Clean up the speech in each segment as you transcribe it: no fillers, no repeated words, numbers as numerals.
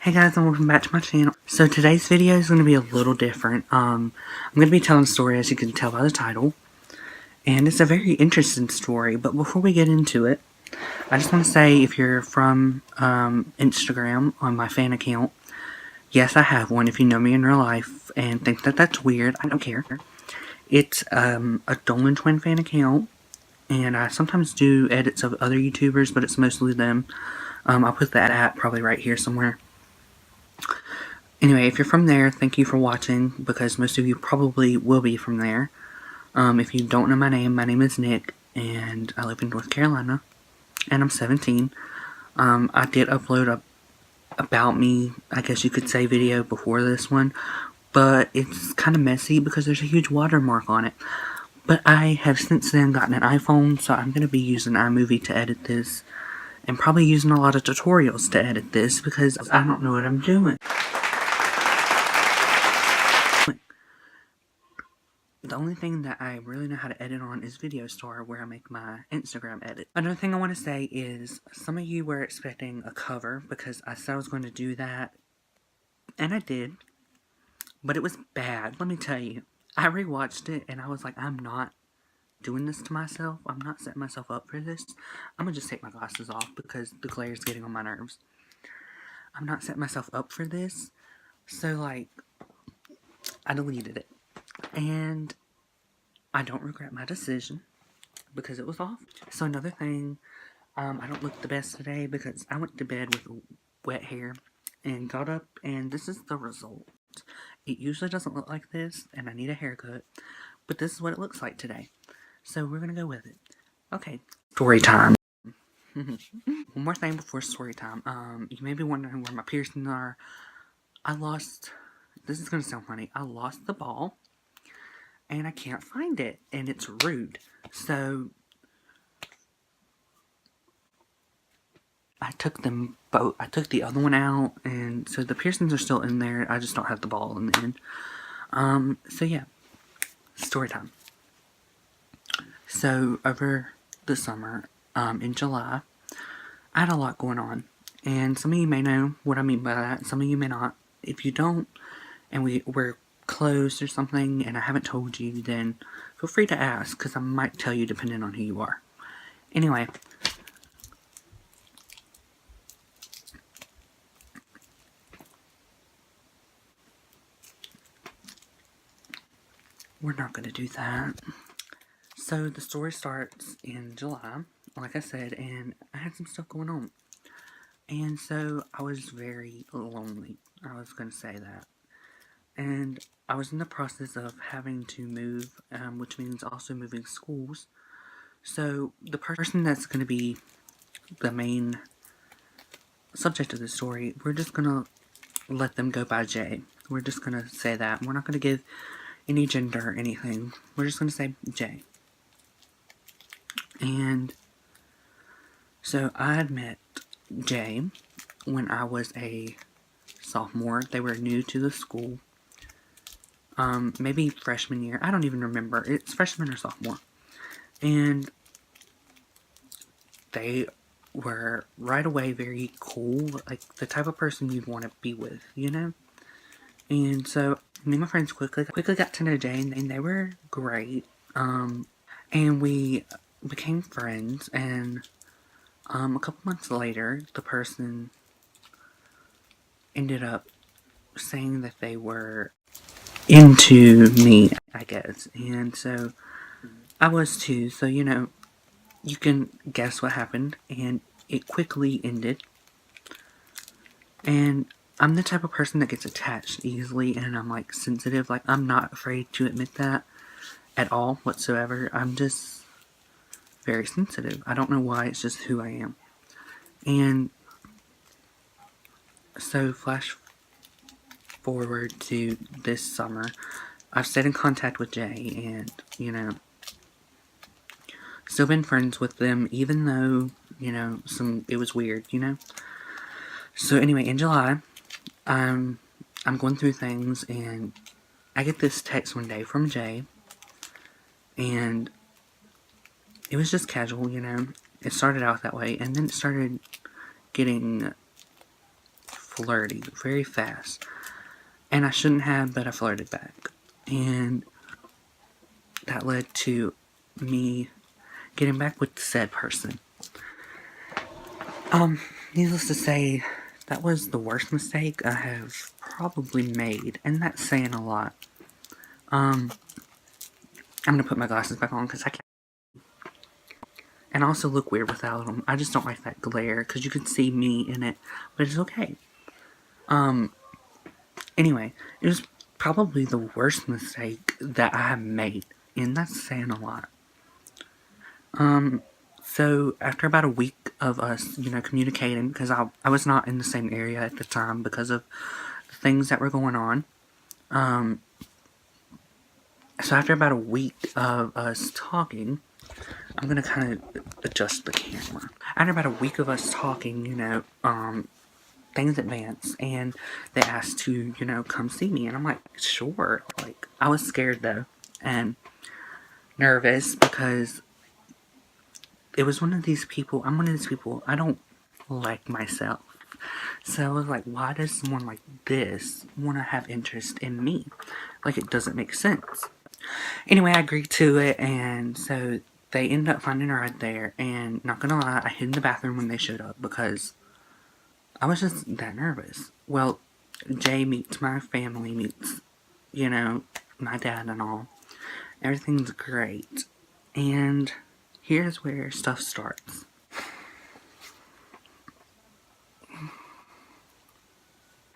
Hey guys, and welcome back to my channel. So today's video is going to be a little different. I'm going to be telling a story, as you can tell by the title. And it's a very interesting story, but before we get into it, I just want to say, if you're from Instagram on my fan account, yes, I have one. If you know me in real life and think that that's weird, I don't care. It's a Dolan Twin fan account, and I sometimes do edits of other YouTubers, but it's mostly them. I'll put that at probably right here somewhere. Anyway, if you're from there, thank you for watching, because most of you probably will be from there. If you don't know my name is Nick, and I live in North Carolina, and I'm 17. I did upload a about me, I guess you could say, video before this one, but it's kind of messy because there's a huge watermark on it. But I have since then gotten an iPhone, so I'm going to be using iMovie to edit this, and probably using a lot of tutorials to edit this, because I don't know what I'm doing. The only thing that I really know how to edit on is Video Store, where I make my Instagram edit. Another thing I want to say is, some of you were expecting a cover, because I said I was going to do that, and I did, but it was bad, let me tell you. I rewatched it, and I was like, I'm not doing this to myself. I'm not setting myself up for this. I'm gonna just take my glasses off, because the glare is getting on my nerves. I'm not setting myself up for this, so, like, I deleted it. And I don't regret my decision, because it was off. So another thing, I don't look the best today because I went to bed with wet hair and got up, and this is the result. It usually doesn't look like this, and I need a haircut, but this is what it looks like today. So we're gonna go with it. Okay, story time. One more thing before story time. You may be wondering where my piercings are. This is gonna sound funny, I lost the ball, and I can't find it, and it's rude. So I took them both. I took the other one out, and so the piercings are still in there. I just don't have the ball in the end. So yeah, story time. So over the summer, in July, I had a lot going on, and some of you may know what I mean by that. Some of you may not. If you don't, and we're close or something, and I haven't told you, then feel free to ask, because I might tell you depending on who you are. Anyway. We're not going to do that. So the story starts in July, like I said, and I had some stuff going on. And so I was very lonely. I was going to say that. And I was in the process of having to move, which means also moving schools. So the person that's going to be the main subject of the story, we're just going to let them go by Jay. We're just going to say that. We're not going to give any gender or anything. We're just going to say Jay. And so I had met Jay when I was a sophomore. They were new to the school. Maybe freshman year. I don't even remember. It's freshman or sophomore. And they were right away very cool. Like the type of person you'd want to be with, you know? And so me and my friends quickly got to know Jay, and they were great. And we became friends, and a couple months later, the person ended up saying that they were into me, I guess. And so I was too. So, you know, you can guess what happened, and it quickly ended. And I'm the type of person that gets attached easily, and I'm like sensitive. Like, I'm not afraid to admit that at all whatsoever. I'm just very sensitive. I don't know why, it's just who I am. And so flash forward to this summer, I've stayed in contact with Jay, and, you know, still been friends with them, even though, you know, it was weird, you know? So anyway, in July, I'm going through things, and I get this text one day from Jay, and it was just casual, you know? It started out that way, and then it started getting flirty very fast. And I shouldn't have, but I flirted back. And that led to me getting back with said person. Needless to say, that was the worst mistake I have probably made, and that's saying a lot. I'm gonna put my glasses back on because I can't. And I also look weird without them. I just don't like that glare because you can see me in it, but it's okay. Anyway, it was probably the worst mistake that I have made, and that's saying a lot. So after about a week of us, communicating, because I was not in the same area at the time because of the things that were going on. So after about a week of us talking, I'm gonna kind of adjust the camera. After about a week of us talking, things advanced, and they asked to, come see me, and I'm like, sure. Like, I was scared though, and nervous because it was one of these people. I'm one of these people. I don't like myself. So I was like, why does someone like this want to have interest in me? Like, it doesn't make sense. Anyway, I agreed to it, and so they ended up finding a ride there, and not gonna lie, I hid in the bathroom when they showed up because I was just that nervous. Well, Jay meets my family, meets, my dad and all. Everything's great. And here's where stuff starts.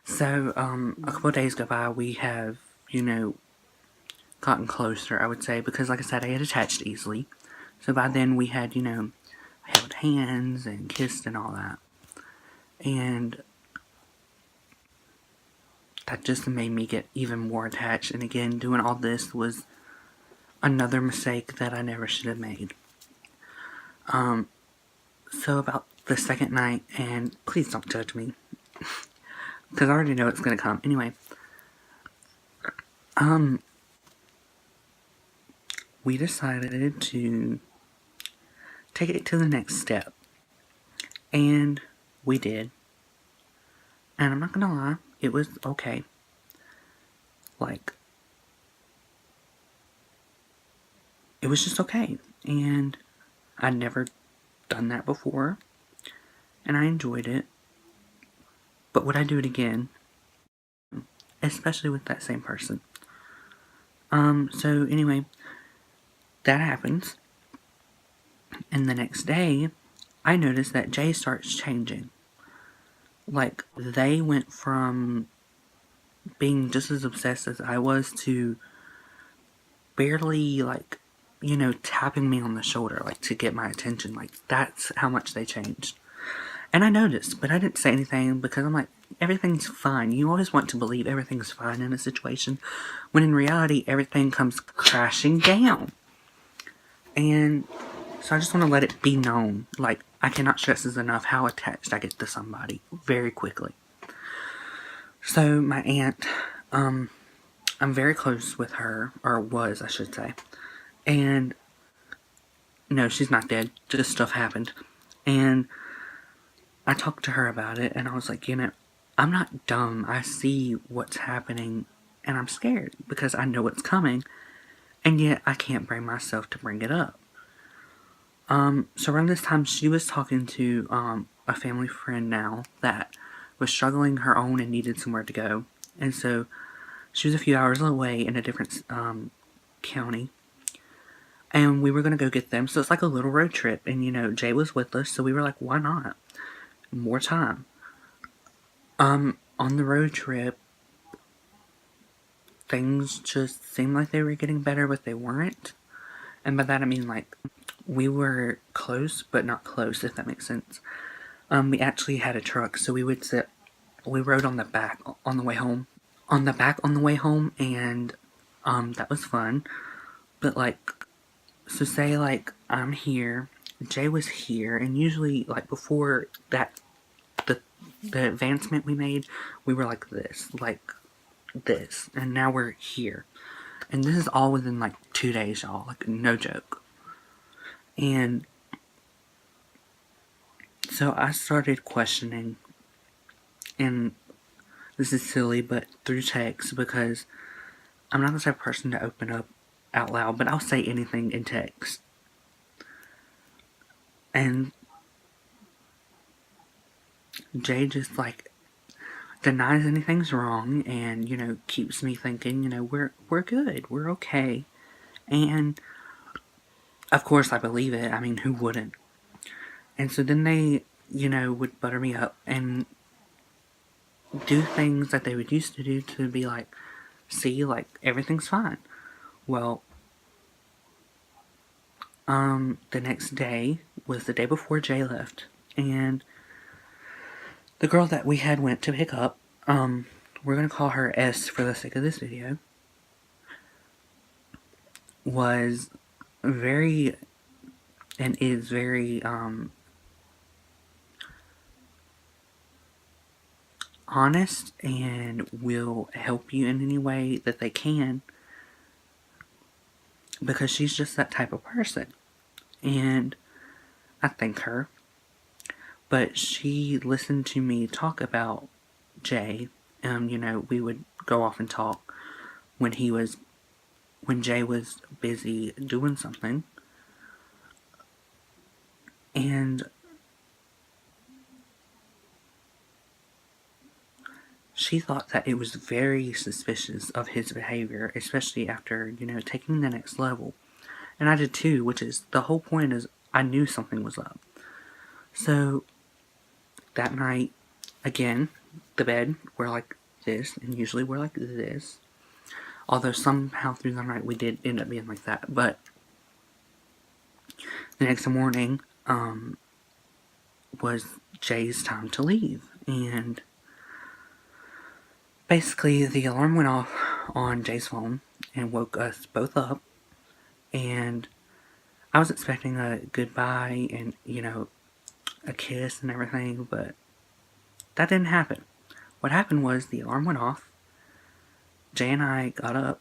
So, a couple of days go by, we have, gotten closer, I would say, because like I said, I get attached easily. So by then we had, held hands and kissed and all that. And that just made me get even more attached. And again, doing all this was another mistake that I never should have made. So about the second night, and please don't judge me, because I already know it's gonna come. Anyway, we decided to take it to the next step. And we did. And I'm not gonna lie, it was okay. Like, it was just okay. And I'd never done that before. And I enjoyed it. But would I do it again? Especially with that same person. So anyway, that happens. And the next day, I noticed that Jay starts changing. Like, they went from being just as obsessed as I was to barely, like, tapping me on the shoulder, like, to get my attention. Like, that's how much they changed. And I noticed, but I didn't say anything because I'm like, everything's fine. You always want to believe everything's fine in a situation, when in reality, everything comes crashing down. And so I just want to let it be known. Like, I cannot stress this enough how attached I get to somebody very quickly. So my aunt, I'm very close with her, or was, I should say. And no, she's not dead. Just stuff happened. And I talked to her about it, and I was like, I'm not dumb. I see what's happening, and I'm scared because I know what's coming, and yet I can't bring myself to bring it up. So around this time, she was talking to a family friend now that was struggling her own and needed somewhere to go, and so she was a few hours away in a different county, and we were gonna go get them. So it's like a little road trip, and Jay was with us, so we were like, why not? More time. On the road trip, things just seemed like they were getting better, but they weren't. And by that I mean, like, we were close, but not close, if that makes sense. We actually had a truck, so we rode on the back on the way home. On the back on the way home, and, that was fun. But, like, so say, like, I'm here, Jay was here, and usually, like, before that, the advancement we made, we were like this, and now we're here. And this is all within, like, 2 days, y'all, like, no joke. And so I started questioning, and this is silly, but through text, because I'm not the type of person to open up out loud, but I'll say anything in text. And Jay just like denies anything's wrong, and keeps me thinking, we're good, we're okay. And of course I believe it. I mean, who wouldn't? And so then they would butter me up and do things that they would used to do to be like, see, like, everything's fine. Well, the next day was the day before Jay left, and the girl that we had went to pick up, we're gonna call her S for the sake of this video, was very, and is very, honest and will help you in any way that they can, because she's just that type of person. And I thank her. But she listened to me talk about Jay. We would go off and talk when Jay was busy doing something. And she thought that it was very suspicious of his behavior, especially after, taking the next level. And I did too, which is, the whole point is, I knew something was up. So, that night, again, the bed, we're like this, and usually we're like this. Although somehow through the night we did end up being like that. But the next morning, was Jay's time to leave. And basically, the alarm went off on Jay's phone and woke us both up. And I was expecting a goodbye and, a kiss and everything, but that didn't happen. What happened was the alarm went off. Jay and I got up.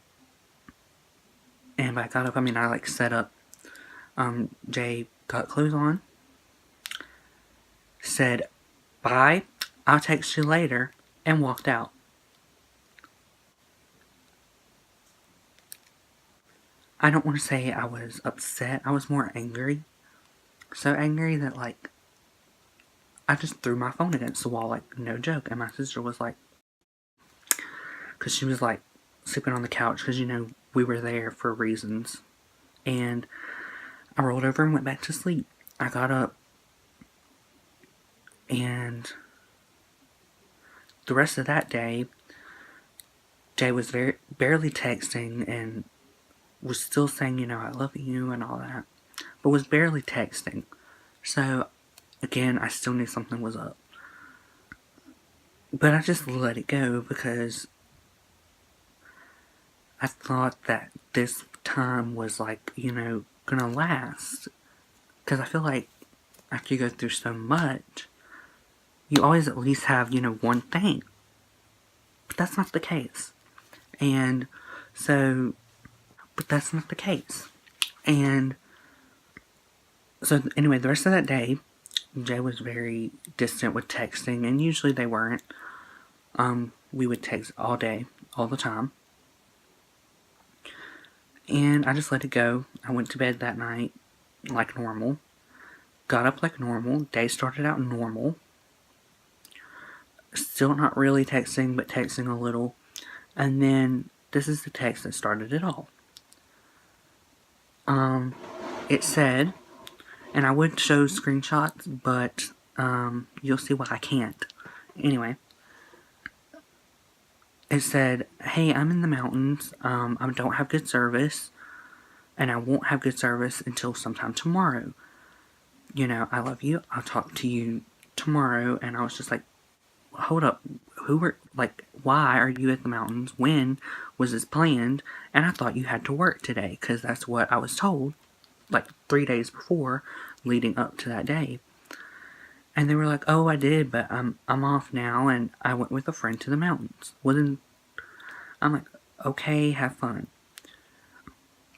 And by got up, I mean I set up. Jay got clothes on. Said, "Bye, I'll text you later," and walked out. I don't want to say I was upset. I was more angry. So angry that, I just threw my phone against the wall, no joke. And my sister was because she was, sleeping on the couch, because, we were there for reasons. And I rolled over and went back to sleep. I got up, and the rest of that day, Jay was barely texting and was still saying, I love you and all that, but was barely texting. So, again, I still knew something was up. But I just let it go because I thought that this time was, gonna last. Because I feel like after you go through so much, you always at least have, one thing. But that's not the case. And so, but that's not the case. And so, anyway, the rest of that day, Jay was very distant with texting, and usually they weren't. We would text all day, all the time. And I just let it go. I went to bed that night like normal. Got up like normal. Day started out normal. Still not really texting, but texting a little. And then, this is the text that started it all. It said, and I would show screenshots, but, you'll see why I can't. Anyway. It said, "Hey, I'm in the mountains, I don't have good service, and I won't have good service until sometime tomorrow. I love you, I'll talk to you tomorrow." And I was just like, hold up, why are you at the mountains? When was this planned? And I thought you had to work today, because that's what I was told, 3 days before, leading up to that day. And they were like, "Oh, I did, but I'm off now, and I went with a friend to the mountains." Well, then, I'm like, okay, have fun.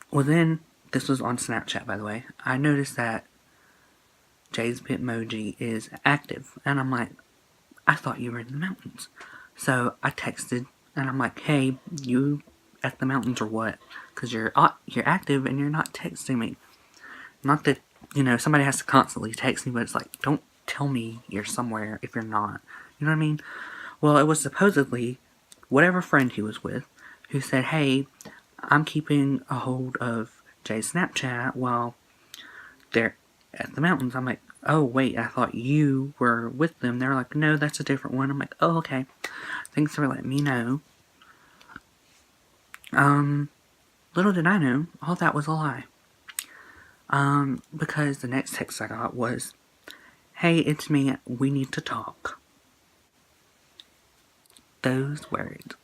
Well, then, this was on Snapchat, by the way. I noticed that Jay's Bitmoji is active, and I'm like, I thought you were in the mountains. So I texted, and I'm like, hey, you at the mountains or what? Because you're active and you're not texting me. Not that, somebody has to constantly text me, but it's like, don't tell me you're somewhere if you're not. You know what I mean? Well, it was supposedly whatever friend he was with who said, hey, I'm keeping a hold of Jay's Snapchat while they're at the mountains. I'm like, oh, wait, I thought you were with them. They're like, no, that's a different one. I'm like, oh, okay. Thanks for letting me know. Little did I know, all that was a lie. Because the next text I got was, hey, it's me, we need to talk. Those words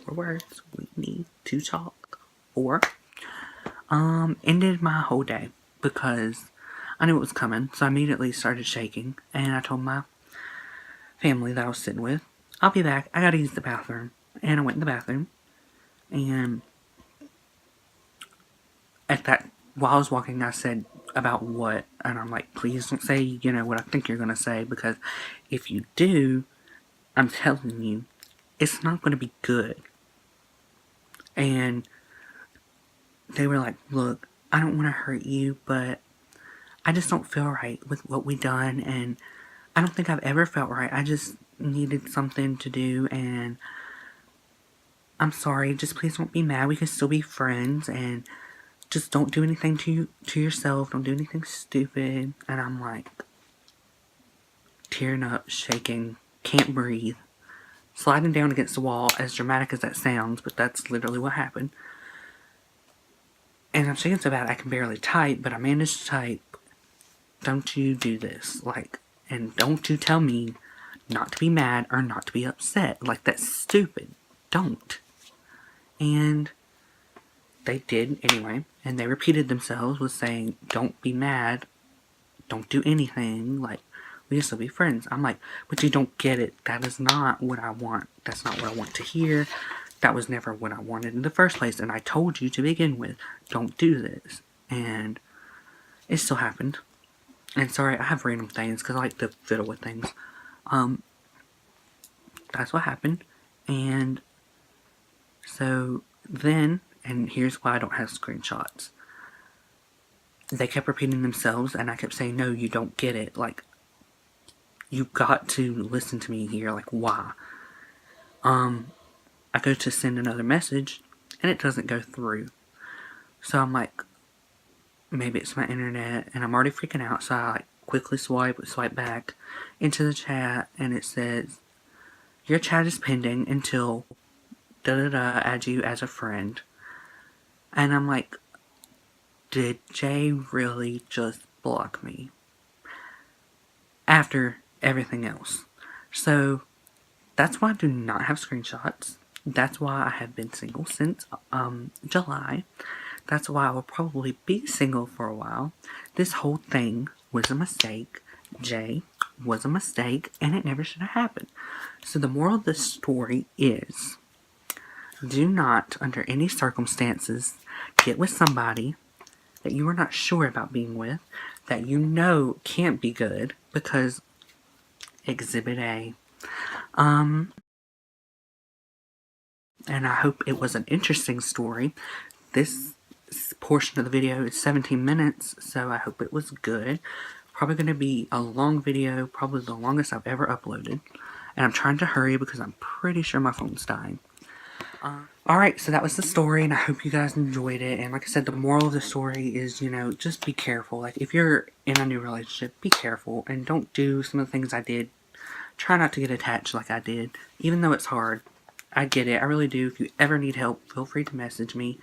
were words, we need to talk. Or, ended my whole day because I knew it was coming, so I immediately started shaking, and I told my family that I was sitting with, I'll be back, I gotta use the bathroom. And I went in the bathroom, and while I was walking, I said, about what? And I'm like, please don't say, what I think you're gonna say, because if you do, I'm telling you, it's not gonna be good. And they were like, look, I don't want to hurt you, but I just don't feel right with what we done, and I don't think I've ever felt right. I just needed something to do, and I'm sorry, just please don't be mad. We can still be friends, and just don't do anything to yourself. Don't do anything stupid. And I'm like, tearing up, shaking, can't breathe, sliding down against the wall, as dramatic as that sounds, but that's literally what happened. And I'm shaking so bad I can barely type, but I managed to type, don't you do this. Like, and don't you tell me not to be mad or not to be upset. Like, that's stupid. Don't. And they did anyway, and they repeated themselves with saying, don't be mad, don't do anything, like, we can still be friends. I'm like, but you don't get it. That is not what I want. That's not what I want to hear. That was never what I wanted in the first place, and I told you to begin with, don't do this. And it still happened. And sorry, I have random things, because I like to fiddle with things. That's what happened. And so then, and here's why I don't have screenshots. They kept repeating themselves, and I kept saying, no, you don't get it. Like, you've got to listen to me here. Like, why? I go to send another message, and it doesn't go through. So I'm like, maybe it's my internet, and I'm already freaking out, so I quickly swipe back into the chat, and it says, your chat is pending until da-da-da, add you as a friend. And I'm like, did Jay really just block me? After everything else. So, that's why I do not have screenshots. That's why I have been single since July. That's why I will probably be single for a while. This whole thing was a mistake. Jay was a mistake, and it never should have happened. So the moral of this story is, do not, under any circumstances, get with somebody that you are not sure about being with, that you know can't be good, because Exhibit A. And I hope it was an interesting story. This portion of the video is 17 minutes, so I hope it was good. Probably going to be a long video, probably the longest I've ever uploaded. And I'm trying to hurry because I'm pretty sure my phone's dying. Alright, so that was the story, and I hope you guys enjoyed it. And like I said, the moral of the story is, just be careful. Like, if you're in a new relationship, be careful, and don't do some of the things I did. Try not to get attached like I did, even though it's hard. I get it, I really do. If you ever need help, feel free to message me.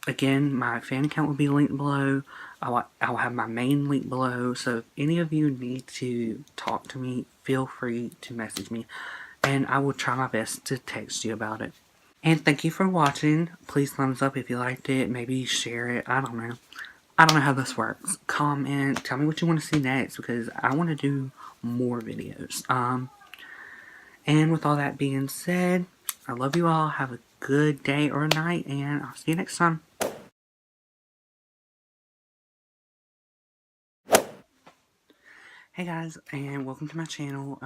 Again, my fan account will be linked below. I'll have my main link below, so if any of you need to talk to me, feel free to message me, and I will try my best to text you about it. And thank you for watching. Please thumbs up if you liked it, maybe share it, I don't know. I don't know how this works. Comment, tell me what you want to see next, because I want to do more videos. And with all that being said, I love you all. Have a good day or night, and I'll see you next time. Hey guys, and welcome to my channel.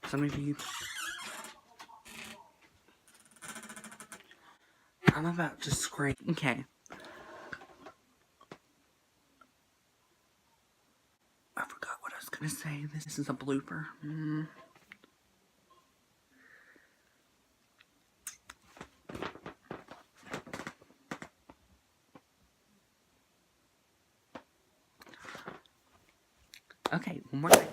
Some of you... I'm about to scream. Okay. I forgot what I was gonna say. This is a blooper. Okay, one more thing.